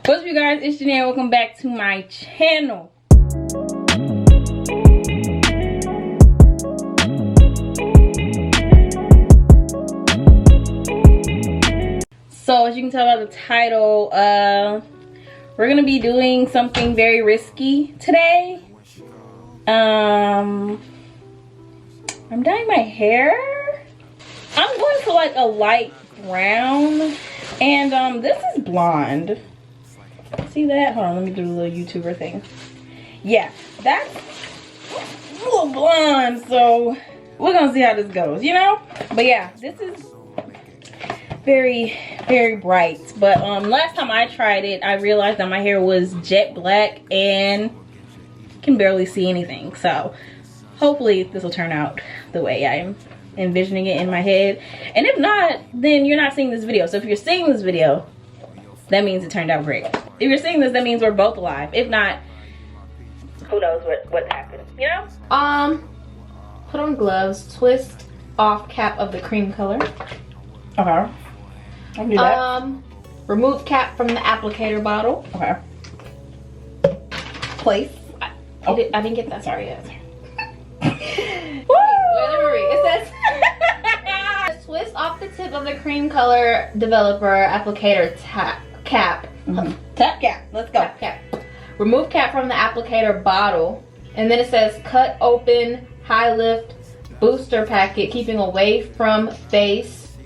What's up, you guys? It's Jenae. Welcome back to my channel. So as you can tell by the title, we're gonna be doing something very risky today. I'm dyeing my hair. I'm going for like a light brown, and this is blonde. See that? Hold on, let me do the little YouTuber thing. Yeah, that's a little blonde, so we're gonna see how this goes, you know? But yeah, this is very, very bright. But last time I tried it, I realized that my hair was jet black and can barely see anything. So hopefully this will turn out the way I'm envisioning it in my head. And if not, then you're not seeing this video. So if you're seeing this video, that means it turned out great. If you're seeing this, that means we're both alive. If not, who knows what happened, you know? Put on gloves, twist off cap of the cream color. Okay, I can do that. Remove cap from the applicator bottle. Okay. Place. I didn't get that. Sorry, yes. Wait, it says twist off the tip of the cream color developer applicator cap. Tap cap. Let's go. Tap cap. Remove cap from the applicator bottle, and then it says cut open high lift booster packet, keeping away from face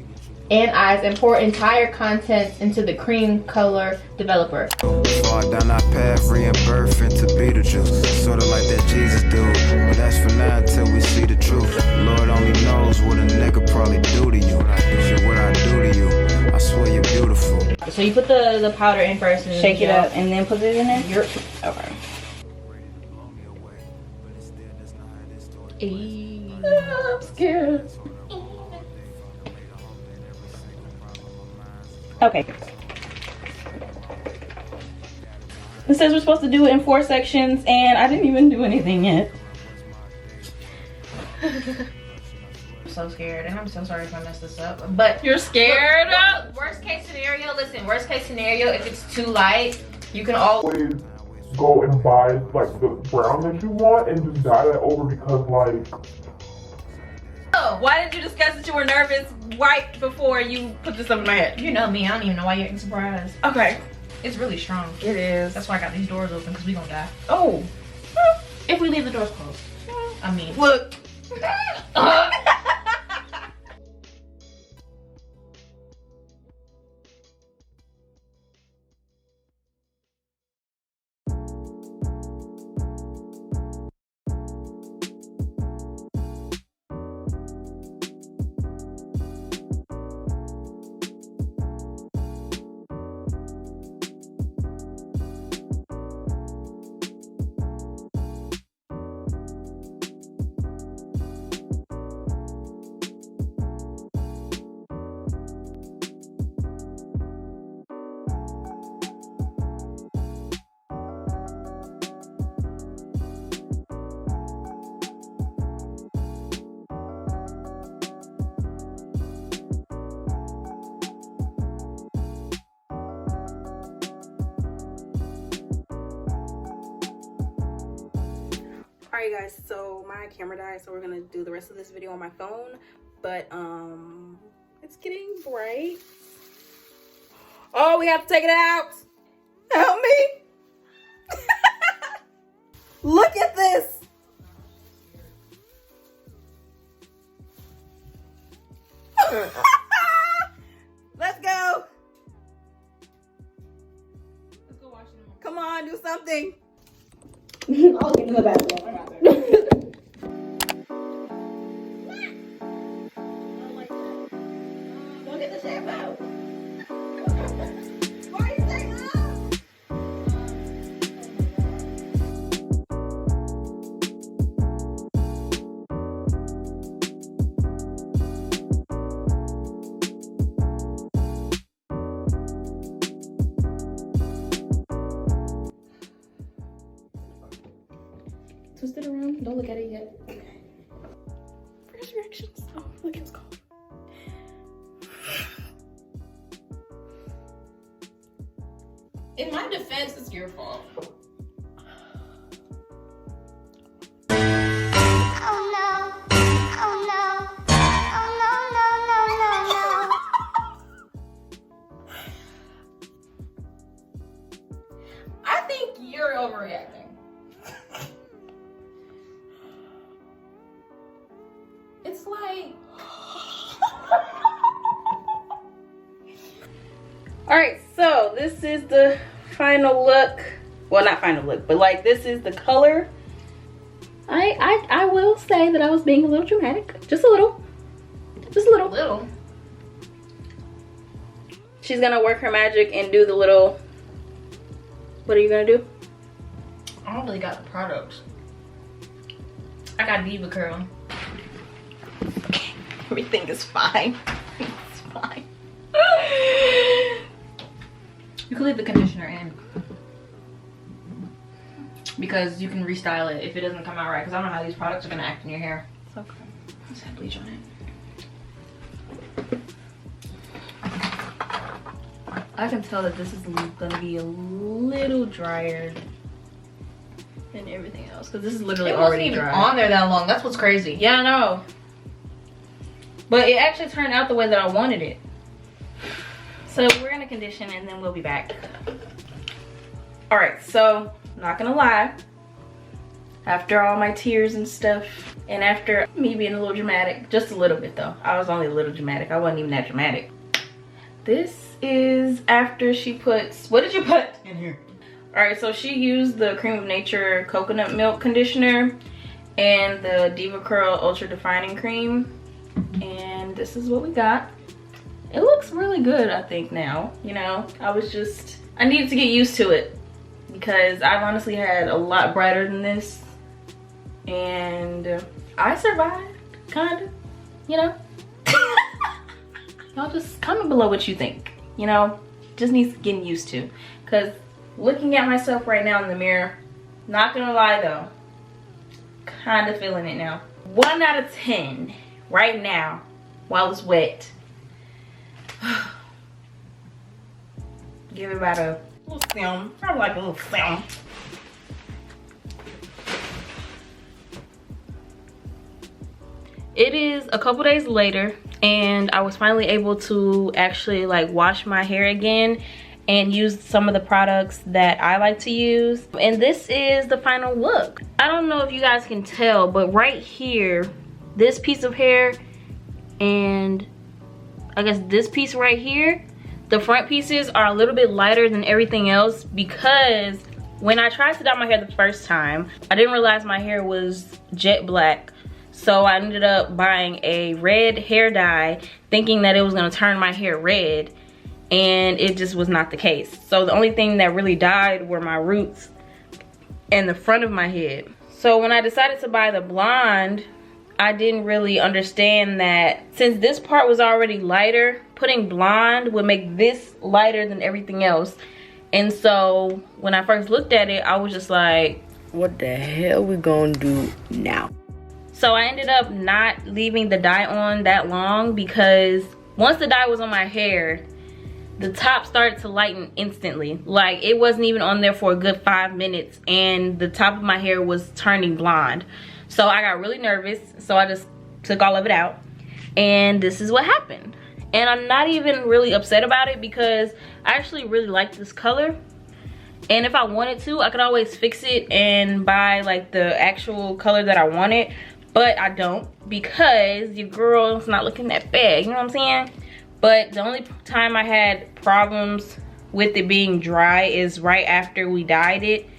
and eyes, and pour entire contents into the cream color developer. Far down our path, re-birth into Beetlejuice, sort of like that Jesus dude. But that's for now until we see the truth. Lord only knows what a nigga probably do to you. Shit, what I do to you, I swear you're beautiful. So you put the powder in first and shake it up and then put it in there? Yep. Okay. I'm scared. Okay. It says we're supposed to do it in 4 sections, and I didn't even do anything yet. I'm so scared, and I'm so sorry if I messed this up. But you're scared? Look, worst case scenario, listen, worst case scenario, if it's too light, you can always go and buy like the brown that you want and just dye that over, because like, oh, why did you discuss that you were nervous right before you put this up in my head? You know me, I don't even know why you're acting surprised. Okay. It's really strong. It is. That's why I got these doors open, because we gonna die. Oh. If we leave the doors closed. I mean, look. Alright guys, so my camera died, so we're gonna do the rest of this video on my phone, but it's getting bright. Oh, we have to take it out. Help me. Look at this. Let's go. let's go watch it. Come on, do something. I'll get in the bathroom. I got that. Don't get the shampoo. Why are you saying that? Twist it around. Don't look at it yet. Okay. First reactions. Oh, look, it's cold. In my defense, it's your fault. I think you're overreacting. It's like... Alright, so this is the final look. Well, not final look, but like this is the color. I will say that I was being a little dramatic. Just a little. Just a little. Little. She's gonna work her magic and do the little... What are you gonna do? I don't really got the products. I got Diva Curl. Everything is fine. It's fine. You can leave the conditioner in. Because you can restyle it if it doesn't come out right. Because I don't know how these products are going to act in your hair. It's okay. Let's have bleach on it. I can tell that this is going to be a little drier than everything else. Because this is literally already dry. On there that long. That's what's crazy. Yeah, I know. But it actually turned out the way that I wanted it. So we're gonna condition and then we'll be back. All right, so not gonna lie. After all my tears and stuff, and after me being a little dramatic, just a little bit though. I was only a little dramatic. I wasn't even that dramatic. This is after she puts, what did you put in here? All right, so she used the Cream of Nature coconut milk conditioner and the Diva Curl Ultra Defining Cream. And this is what we got. It looks really good, I think, now. You know, I needed to get used to it because I've honestly had a lot brighter than this. And I survived, kind of, you know. Y'all just comment below what you think, you know. Just needs getting used to. Because looking at myself right now in the mirror, not gonna lie though, kind of feeling it now. 1 out of 10 right now while it's wet. Give it about a little film. Probably like a little film. It is a couple days later and I was finally able to actually like wash my hair again and use some of the products that I like to use. And this is the final look. I don't know if you guys can tell, but right here, this piece of hair and I guess this piece right here, the front pieces are a little bit lighter than everything else because when I tried to dye my hair the first time, I didn't realize my hair was jet black. So I ended up buying a red hair dye thinking that it was gonna turn my hair red, and it just was not the case. So the only thing that really dyed were my roots and the front of my head. So when I decided to buy the blonde, I didn't really understand that since this part was already lighter, putting blonde would make this lighter than everything else. And so when I first looked at it, I was just like, what the hell we gonna do now? So I ended up not leaving the dye on that long because once the dye was on my hair, the top started to lighten instantly. Like it wasn't even on there for a good 5 minutes and the top of my hair was turning blonde. So I got really nervous, so I just took all of it out. And this is what happened. And I'm not even really upset about it because I actually really like this color. And if I wanted to, I could always fix it and buy like the actual color that I wanted. But I don't because your girl's not looking that bad, you know what I'm saying? But the only time I had problems with it being dry is right after we dyed it.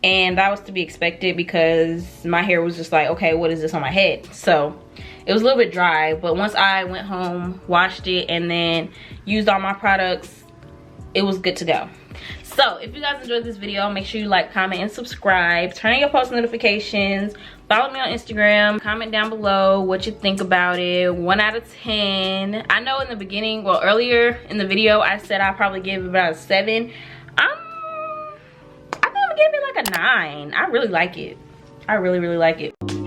And that was to be expected because my hair was just like, okay, what is this on my head? So it was a little bit dry, but once I went home, washed it, and then used all my products, it was good to go. So if you guys enjoyed this video, make sure you like, comment, and subscribe. Turn on your post notifications. Follow me on Instagram. Comment down below what you think about it. 1 out of 10. I know in the beginning, well, earlier in the video, I said I probably gave it about a 7. I think I'm gonna give it like a 9. I really like it. I really, really like it.